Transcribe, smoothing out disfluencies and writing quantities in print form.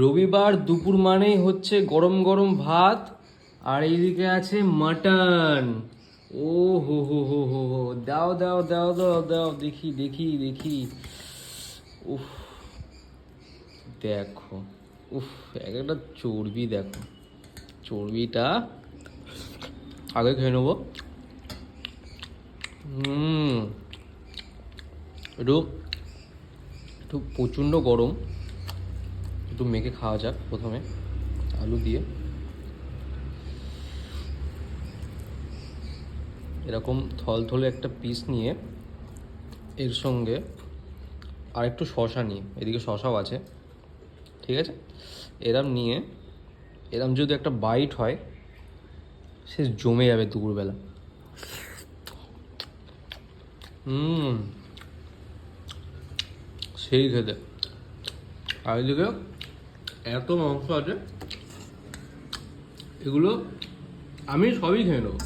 রবিবার দুপুর মানেই হচ্ছে গরম গরম ভাত, আর এইদিকে আছে মাটন। ও হো হো হো হো হো, দাও দাও দাও দাও দাও, দেখি দেখি দেখি। উফ, দেখো, উফ, একটা চর্বি দেখো, চর্বিটা আগে খেয়ে নেবো। একটু একটু প্রচণ্ড গরম, একটু মেখে খাওয়া যাক প্রথমে আলু দিয়ে। এরকম থলথলে একটা পিস নিয়ে এর সঙ্গে আর একটু শশা নিয়ে, এদিকে শশাও আছে, ঠিক আছে, এরম নিয়ে এরম যদি একটা বাইট হয়, সে জমে যাবে দুপুরবেলা। সেই খেতে। আর এদিকে এত মাংস আছে, এগুলো আমি সবই খেয়ে নেবো।